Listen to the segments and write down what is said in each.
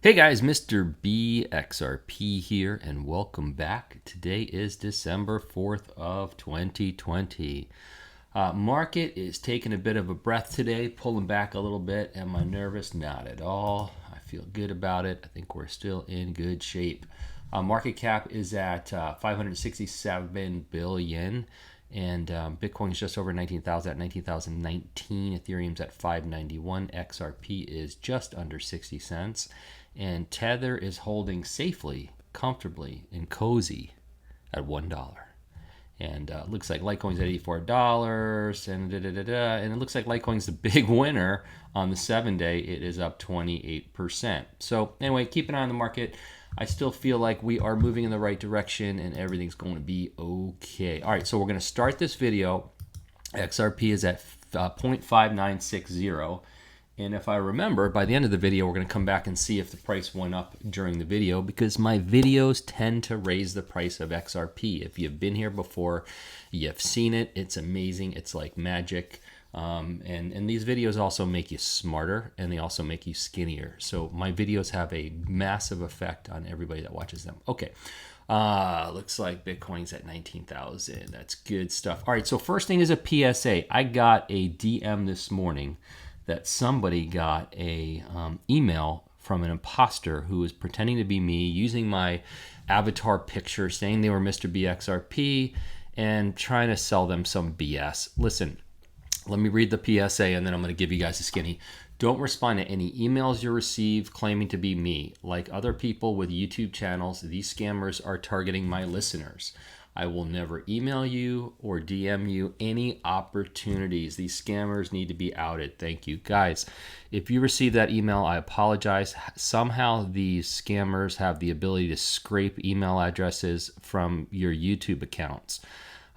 Hey guys, Mr. BXRP here, and welcome back. Today is December 4th of 2020. Market is taking a bit of a breath today, pulling back a little bit. Am I nervous? Not at all. I feel good about it. I think we're still in good shape. Market cap is at 567 billion. And Bitcoin is just over 19,000 at 19,019. Ethereum's at 591. XRP is just under 60 cents. And Tether is holding safely, comfortably, and cozy at $1. And it looks like Litecoin's at $84. And it looks like Litecoin's the big winner on the 7-day. It is up 28%. So anyway, keep an eye on the market. I still feel like we are moving in the right direction and everything's going to be okay. All right, so we're going to start this video. XRP is at 0.5960. And if I remember, by the end of the video, we're going to come back and see if the price went up during the video, because my videos tend to raise the price of XRP. If you've been here before, you've seen it. It's amazing. It's like magic. And these videos also make you smarter, and they also make you skinnier. So my videos have a massive effect on everybody that watches them. Okay. Looks like Bitcoin's at 19,000. That's good stuff. All right. So first thing is a PSA. I got a DM this morning that somebody got a email from an imposter who was pretending to be me, using my avatar picture, saying they were Mr. BXRP, and trying to sell them some BS. Listen, let me read the PSA, and then I'm going to give you guys a skinny. Don't respond to any emails you receive claiming to be me. Like other people with YouTube channels, these scammers are targeting my listeners. I will never email you or DM you any opportunities. These scammers need to be outed. Thank you. Guys, if you receive that email, I apologize. Somehow these scammers have the ability to scrape email addresses from your YouTube accounts.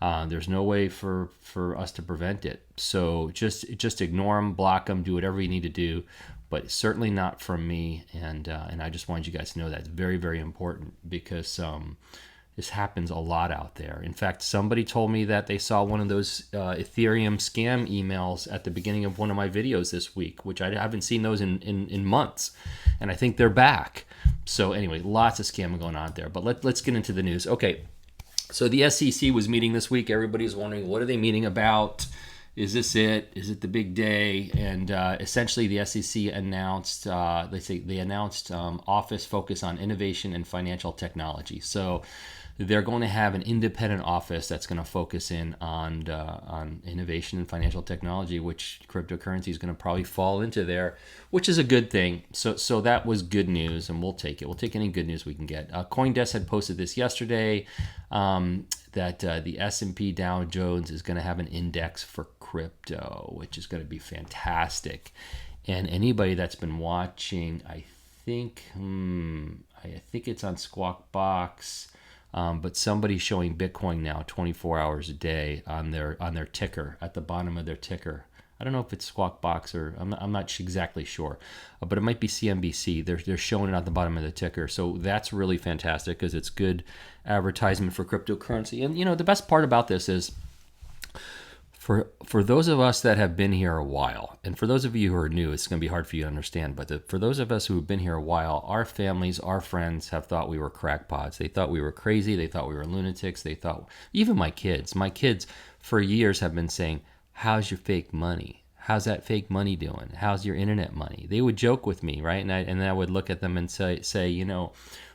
There's no way for us to prevent it. So just ignore them, block them, do whatever you need to do, but certainly not from me. And I just wanted you guys to know that. It's very, very important, because this happens a lot out there. In fact, somebody told me that they saw one of those Ethereum scam emails at the beginning of one of my videos this week, which I haven't seen those in months. And I think they're back. So anyway, lots of scamming going on there. But let's get into the news. Okay, so the SEC was meeting this week. Everybody's wondering, what are they meeting about? Is this it? Is it the big day? And essentially, the SEC announced, they announced office focus on innovation and financial technology. So they're going to have an independent office that's going to focus in on innovation and financial technology, which cryptocurrency is going to probably fall into there, which is a good thing. So that was good news, and we'll take it. We'll take any good news we can get. CoinDesk had posted this yesterday, that the S&P Dow Jones is going to have an index for crypto, which is going to be fantastic. And anybody that's been watching, I think it's on Squawk Box. But somebody's showing Bitcoin now 24 hours a day on their ticker, at the bottom of their ticker. I don't know if it's Squawk Box or I'm not exactly sure, but it might be CNBC. They're showing it at the bottom of the ticker, so that's really fantastic, because it's good advertisement for cryptocurrency. And the best part about this is, For those of us that have been here a while, and for those of you who are new, it's going to be hard for you to understand, but for those of us who have been here a while, our families, our friends have thought we were crackpots. They thought we were crazy. They thought we were lunatics. They thought, even my kids for years have been saying, how's your fake money? How's that fake money doing? How's your internet money? They would joke with me, right? And I would look at them and say,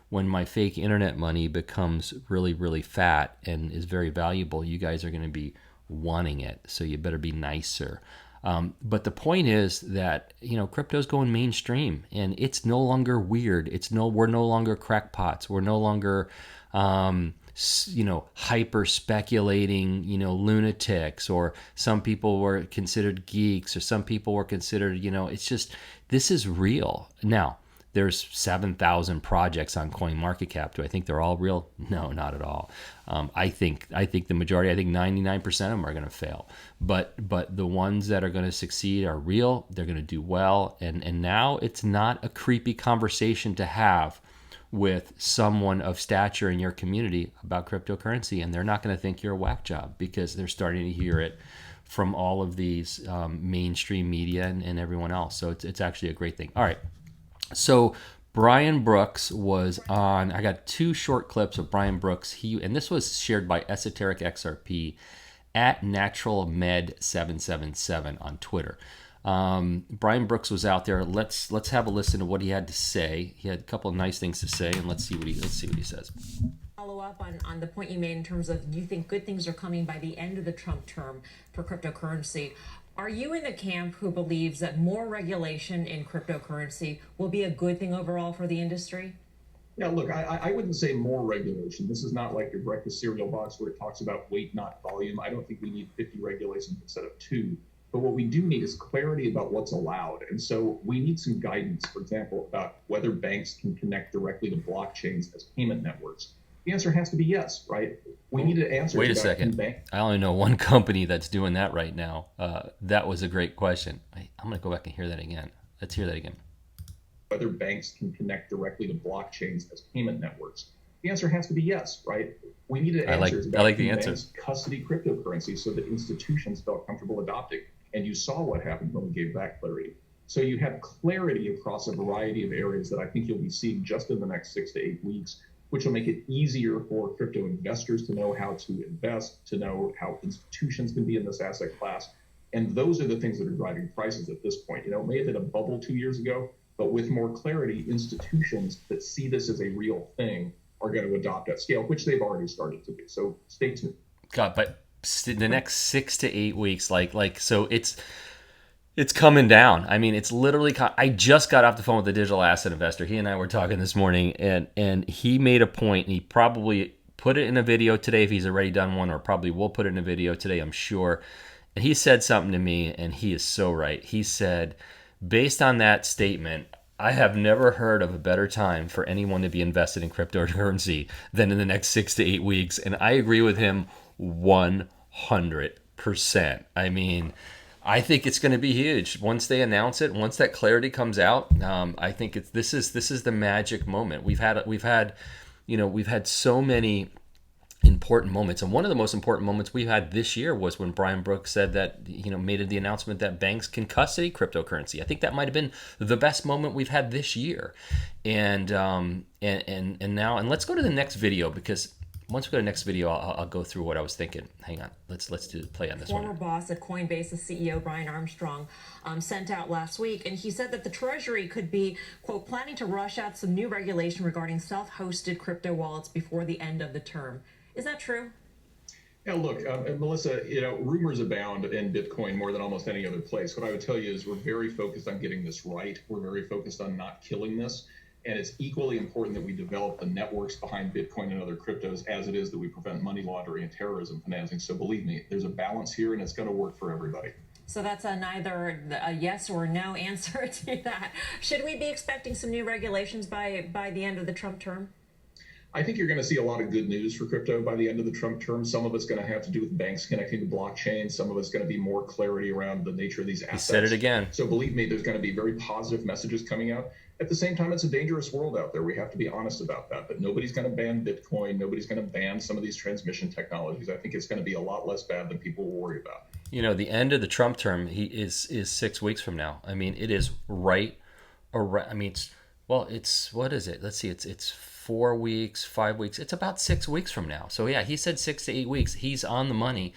when my fake internet money becomes really, really fat and is very valuable, you guys are going to be wanting it, so you better be nicer. But the point is that crypto's going mainstream, and it's no longer weird. We're no longer crackpots. We're no longer hyper speculating lunatics, or some people were considered geeks, or some people were considered it's just, this is real now. There's 7,000 projects on CoinMarketCap. Do I think they're all real? No, not at all. I think the majority, I think 99% of them are going to fail. But the ones that are going to succeed are real. They're going to do well. And now it's not a creepy conversation to have with someone of stature in your community about cryptocurrency, and they're not going to think you're a whack job, because they're starting to hear it from all of these mainstream media and everyone else. So it's actually a great thing. All right. So Brian Brooks was on. I got two short clips of Brian Brooks. And this was shared by Esoteric XRP at NaturalMed777 on Twitter. Brian Brooks was out there. Let's have a listen to what he had to say. He had a couple of nice things to say, and let's see what he says. Follow up on the point you made in terms of you think good things are coming by the end of the Trump term for cryptocurrency. Are you in the camp who believes that more regulation in cryptocurrency will be a good thing overall for the industry? Yeah, look, I wouldn't say more regulation. This is not like your breakfast cereal box where it talks about weight, not volume. I don't think we need 50 regulations instead of 2. But what we do need is clarity about what's allowed. And so we need some guidance, for example, about whether banks can connect directly to blockchains as payment networks. The answer has to be yes, right? We need an answer. Wait a second. I only know one company that's doing that right now. That was a great question. I'm going to go back and hear that again. Let's hear that again. Whether banks can connect directly to blockchains as payment networks. The answer has to be yes, right? We need an answer about I like the answer. Custody cryptocurrency so that institutions felt comfortable adopting. And you saw what happened when we gave that clarity. So you have clarity across a variety of areas that I think you'll be seeing just in the next 6 to 8 weeks, which will make it easier for crypto investors to know how to invest, to know how institutions can be in this asset class. And those are the things that are driving prices at this point. It may have hit a bubble 2 years ago, but with more clarity, institutions that see this as a real thing are going to adopt at scale, which they've already started to do. So stay tuned. God, but the next 6 to 8 weeks, so it's coming down. I mean, it's literally. I just got off the phone with a digital asset investor. He and I were talking this morning, and he made a point. And he probably put it in a video today if he's already done one, or probably will put it in a video today, I'm sure. And he said something to me, and he is so right. He said, based on that statement, I have never heard of a better time for anyone to be invested in cryptocurrency than in the next 6 to 8 weeks. And I agree with him 100%. I mean, I think it's going to be huge once they announce it. Once that clarity comes out, I think this is the magic moment. We've had so many important moments, and one of the most important moments we've had this year was when Brian Brooks said that made the announcement that banks can custody cryptocurrency. I think that might have been the best moment we've had this year, and now let's go to the next video, because once we go to the next video, I'll go through what I was thinking. Hang on, let's do play on this one. Former boss at Coinbase, the CEO Brian Armstrong, sent out last week, and he said that the Treasury could be, quote, planning to rush out some new regulation regarding self-hosted crypto wallets before the end of the term. Is that true? Yeah, look, Melissa, rumors abound in Bitcoin more than almost any other place. What I would tell you is we're very focused on getting this right. We're very focused on not killing this. And it's equally important that we develop the networks behind Bitcoin and other cryptos as it is that we prevent money laundering and terrorism financing. So believe me, there's a balance here, and it's going to work for everybody. So that's neither a yes or no answer to that. Should we be expecting some new regulations by the end of the Trump term? I think you're going to see a lot of good news for crypto by the end of the Trump term. Some of it's going to have to do with banks connecting to blockchain. Some of it's going to be more clarity around the nature of these assets. He said it again. So believe me, there's going to be very positive messages coming out. At the same time, it's a dangerous world out there. We have to be honest about that. But nobody's going to ban Bitcoin. Nobody's going to ban some of these transmission technologies. I think it's going to be a lot less bad than people will worry about. The end of the Trump term is 6 weeks from now. I mean, it is right around. I mean, it's what is it? Let's see. It's 4 weeks, 5 weeks. It's about 6 weeks from now. So yeah, he said 6 to 8 weeks. He's on the money.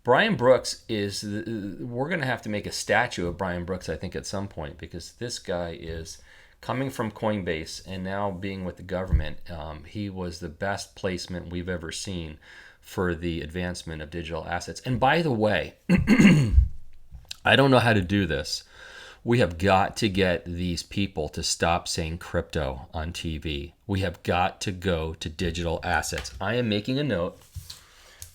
Brian Brooks we're going to have to make a statue of Brian Brooks, I think, at some point, because this guy is coming from Coinbase and now being with the government. He was the best placement we've ever seen for the advancement of digital assets. And by the way, I don't know how to do this. We have got to get these people to stop saying crypto on TV. We have got to go to digital assets. I am making a note.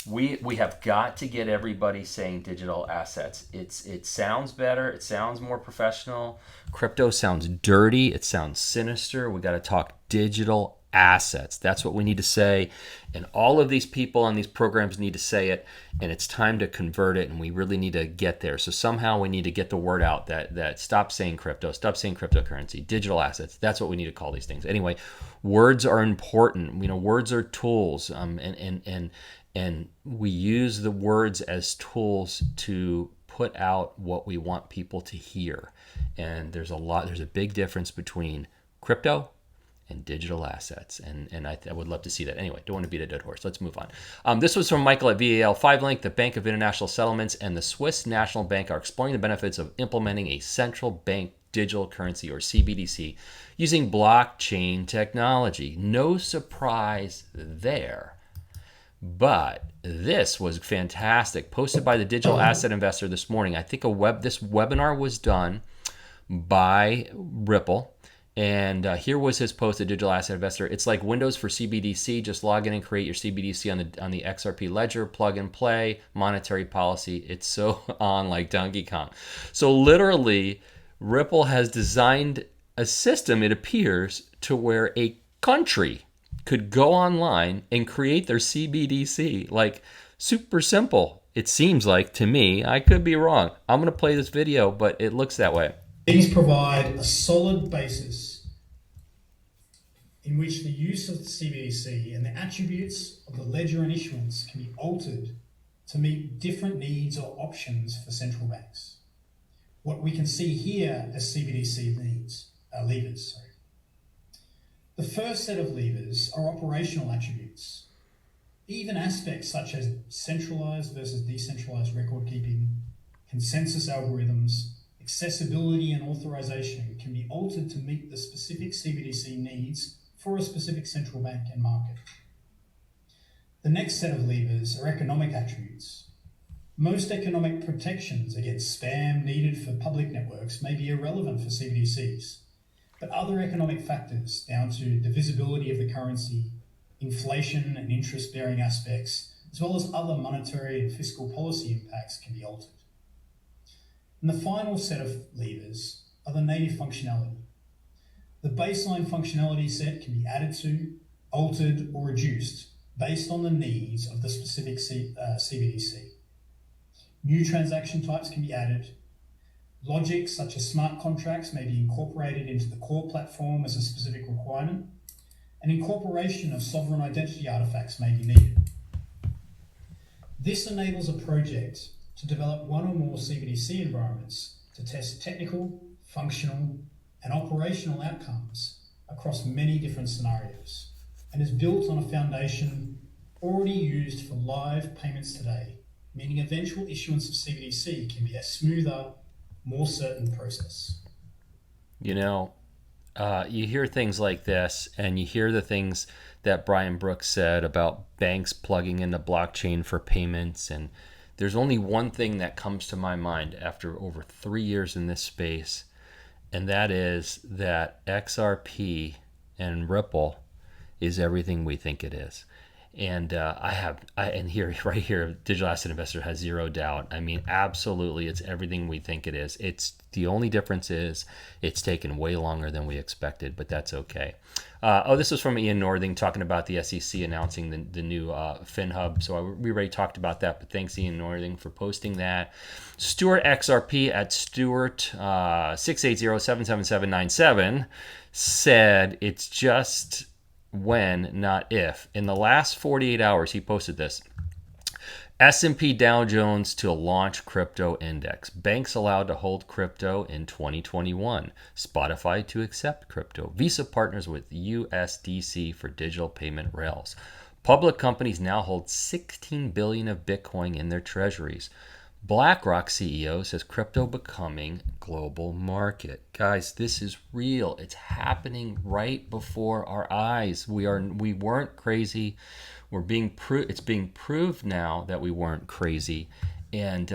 We have got to get everybody saying digital assets. It sounds better. It sounds more professional. Crypto sounds dirty. It sounds sinister. We got to talk digital assets. That's what we need to say. And all of these people on these programs need to say it. And it's time to convert it. And we really need to get there. So somehow we need to get the word out that stop saying crypto, stop saying cryptocurrency, digital assets. That's what we need to call these things. Anyway, words are important. Words are tools. And we use the words as tools to put out what we want people to hear. And there's a big difference between crypto and digital assets. And I would love to see that. Anyway, don't want to beat a dead horse. Let's move on. This was from Michael at VAL5 Link. The Bank of International Settlements and the Swiss National Bank are exploring the benefits of implementing a central bank digital currency, or CBDC, using blockchain technology. No surprise there. But this was fantastic. Posted by the Digital Asset Investor this morning. I think this webinar was done by Ripple. And here was his post, the Digital Asset Investor. It's like Windows for CBDC. Just log in and create your CBDC on the XRP ledger, plug and play, monetary policy. It's so on like Donkey Kong. So literally, Ripple has designed a system, it appears, to where a country could go online and create their CBDC. Like, super simple, it seems like to me. I could be wrong. I'm going to play this video, but it looks that way. These provide a solid basis in which the use of the CBDC and the attributes of the ledger and issuance can be altered to meet different needs or options for central banks. What we can see here as CBDC levers. The first set of levers are operational attributes. Even aspects such as centralized versus decentralized record keeping, consensus algorithms, accessibility and authorization can be altered to meet the specific CBDC needs for a specific central bank and market. The next set of levers are economic attributes. Most economic protections against spam needed for public networks may be irrelevant for CBDCs, but other economic factors down to divisibility of the currency, inflation and interest-bearing aspects, as well as other monetary and fiscal policy impacts can be altered. And the final set of levers are the native functionality. The baseline functionality set can be added to, altered, or reduced based on the needs of the specific CBDC. New transaction types can be added. Logic such as smart contracts may be incorporated into the core platform as a specific requirement, and incorporation of sovereign identity artifacts may be needed. This enables a project to develop one or more CBDC environments to test technical, functional, and operational outcomes across many different scenarios, and is built on a foundation already used for live payments today, meaning eventual issuance of CBDC can be a smoother, more certain process. You know, you hear things like this, and you hear the things that Brian Brooks said about banks plugging into blockchain for payments, and there's only one thing that comes to my mind after over 3 years in this space, and that is that XRP and Ripple is everything we think it is. And and here, right here, Digital Asset Investor has zero doubt. I mean, absolutely, it's everything we think it is. It's the only difference is it's taken way longer than we expected, but that's okay. This was from Ian Northing talking about the SEC announcing the new Finhub. So we already talked about that, but thanks Ian Northing for posting that. Stuart XRP at Stuart 680-77797 said it's just when, not if. In the last 48 hours, he posted this. S&P Dow Jones to launch crypto index. Banks allowed to hold crypto in 2021. Spotify to accept crypto. Visa partners with USDC for digital payment rails. Public companies now hold 16 billion of Bitcoin in their treasuries. BlackRock CEO says crypto becoming global market. Guys, this is real. It's happening right before our eyes. We weren't crazy. It's being proved now that we weren't crazy. And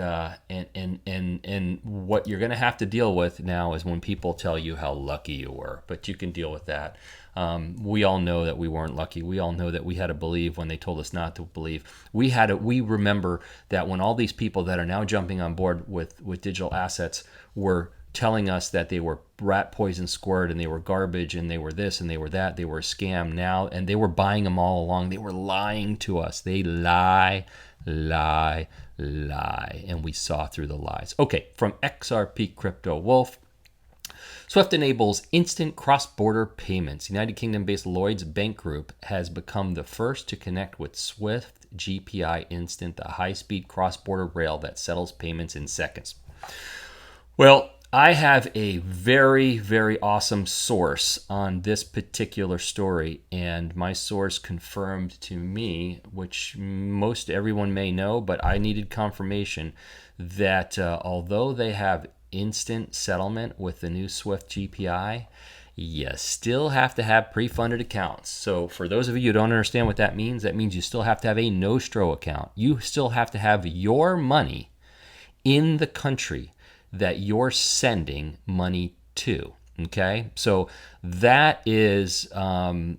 what you're going to have to deal with now is when people tell you how lucky you were. But you can deal with that. We all know that we weren't lucky. We all know that we had to believe when they told us not to believe. We remember that when all these people that are now jumping on board with digital assets were telling us that they were rat poison squirt and they were garbage and they were this and they were that, they were a scam now, and they were buying them all along. They were lying to us. They lie, and we saw through the lies. Okay, from XRP Crypto Wolf. Swift enables instant cross-border payments. United Kingdom-based Lloyds Bank Group has become the first to connect with Swift GPI Instant, the high-speed cross-border rail that settles payments in seconds. Well, I have a very, very awesome source on this particular story, and my source confirmed to me, which most everyone may know, but I needed confirmation that although they have instant settlement with the new Swift GPI, you still have to have pre-funded accounts. So for those of you who don't understand what that means you still have to have a Nostro account. You still have to have your money in the country that you're sending money to. Okay, so that is so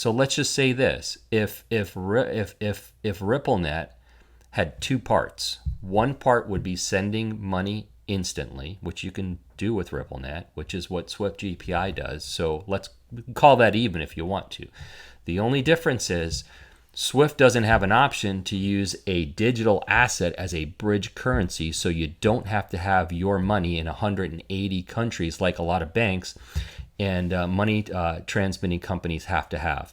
let's just say this: if RippleNet had two parts, one part would be sending money instantly, which you can do with RippleNet, which is what Swift GPI does. So let's call that even if you want to. The only difference is Swift doesn't have an option to use a digital asset as a bridge currency, so you don't have to have your money in 180 countries like a lot of banks and money transmitting companies have to have.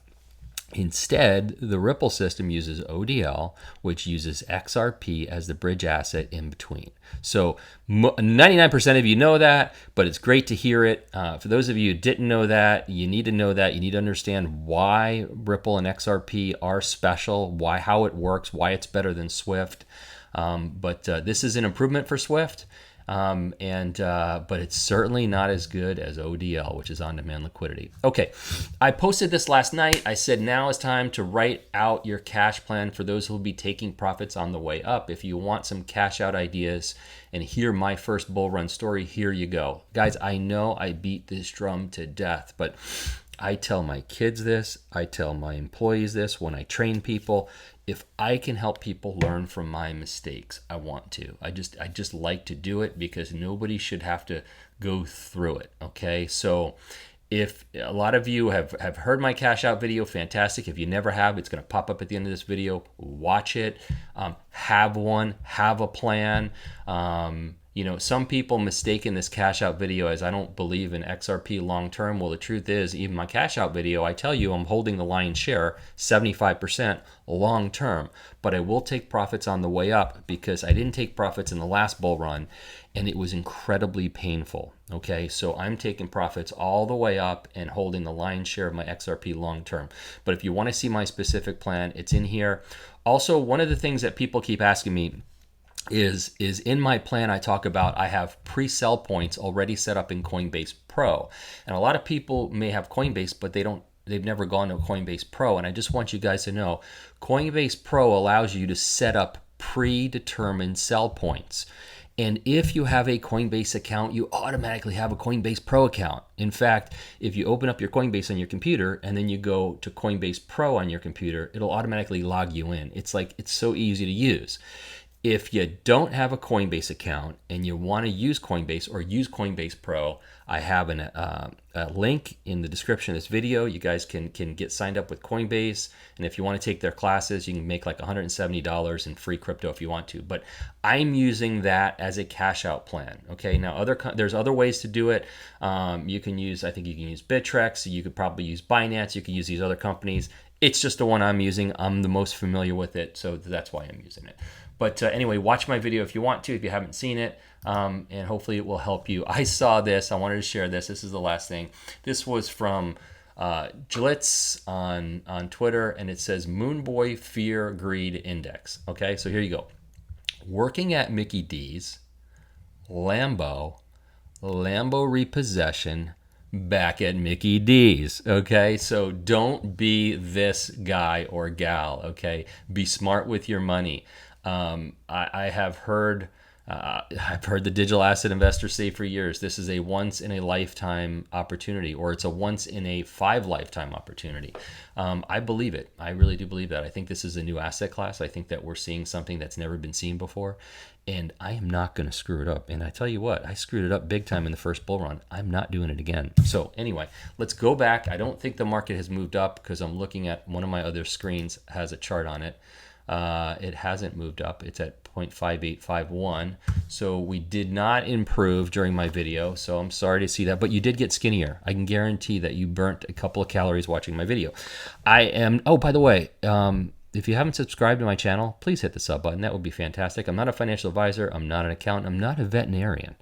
Instead, the Ripple system uses ODL, which uses XRP as the bridge asset in between. So 99% of you know that, but it's great to hear it. For those of you who didn't know that, you need to know that. You need to understand why Ripple and XRP are special, how it works, why it's better than Swift. But this is an improvement for Swift. But it's certainly not as good as ODL, which is on-demand liquidity. Okay, I posted this last night. I said now is time to write out your cash plan for those who will be taking profits on the way up. If you want some cash out ideas and hear my first bull run story, here you go. Guys, I know I beat this drum to death, but I tell my kids this, I tell my employees this when I train people. If I can help people learn from my mistakes, I want to. I just like to do it because nobody should have to go through it, okay? So if a lot of you have heard my cash out video, fantastic. If you never have, it's going to pop up at the end of this video. Watch it. Have a plan. Some people mistaken this cash out video as I don't believe in XRP long term. Well, the truth is, even my cash out video, I tell you I'm holding the lion's share, 75% long term, but I will take profits on the way up because I didn't take profits in the last bull run and it was incredibly painful. Okay, so I'm taking profits all the way up and holding the lion's share of my XRP long term. But if you want to see my specific plan, it's in here. Also, one of the things that people keep asking me is in my plan I talk about I have pre-sell points already set up in Coinbase Pro. And a lot of people may have Coinbase, but they've never gone to Coinbase Pro. And I just want you guys to know Coinbase Pro allows you to set up predetermined sell points. And if you have a Coinbase account, you automatically have a Coinbase Pro account. In fact, if you open up your Coinbase on your computer and then you go to Coinbase Pro on your computer, it'll automatically log you in. It's so easy to use. If you don't have a Coinbase account and you want to use Coinbase or use Coinbase Pro, I have a link in the description of this video. You guys can get signed up with Coinbase. And if you want to take their classes, you can make like $170 in free crypto if you want to. But I'm using that as a cash out plan. Okay, now there's other ways to do it. I think you can use Bittrex. You could probably use Binance. You can use these other companies. It's just the one I'm using. I'm the most familiar with it, so that's why I'm using it. But anyway, watch my video if you want to, if you haven't seen it, and hopefully it will help you. I saw this. I wanted to share this. This is the last thing. This was from Jlitz on Twitter, and it says Moonboy Fear Greed Index. Okay, so here you go. Working at Mickey D's, Lambo repossession, back at Mickey D's. Okay, so don't be this guy or gal. Okay, be smart with your money. I have heard the digital asset investors say for years, this is a once in a lifetime opportunity, or it's a once in a 5 lifetime opportunity. I believe it. I really do believe that. I think this is a new asset class. I think that we're seeing something that's never been seen before, and I am not going to screw it up. And I tell you what, I screwed it up big time in the first bull run. I'm not doing it again. So anyway, let's go back. I don't think the market has moved up because I'm looking at one of my other screens has a chart on it. It hasn't moved up. It's at 0.5851. So we did not improve during my video. So I'm sorry to see that, but you did get skinnier. I can guarantee that you burnt a couple of calories watching my video. Oh, by the way, if you haven't subscribed to my channel, please hit the sub button. That would be fantastic. I'm not a financial advisor. I'm not an accountant. I'm not a veterinarian.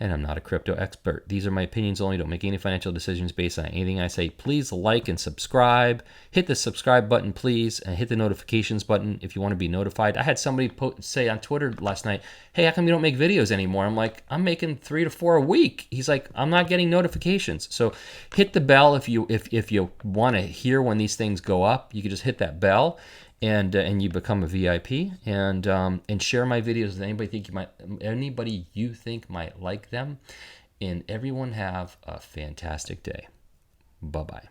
and I'm not a crypto expert. These are my opinions only. Don't make any financial decisions based on anything I say. Please like and subscribe. Hit the subscribe button, please, and hit the notifications button if you want to be notified. I had somebody say on Twitter last night, hey, how come you don't make videos anymore? I'm like, I'm making 3 to 4 a week. He's like, I'm not getting notifications. So hit the bell if you want to hear when these things go up. You can just hit that bell, and you become a VIP, and share my videos with anybody you think might like them. And everyone have a fantastic day. Bye-bye.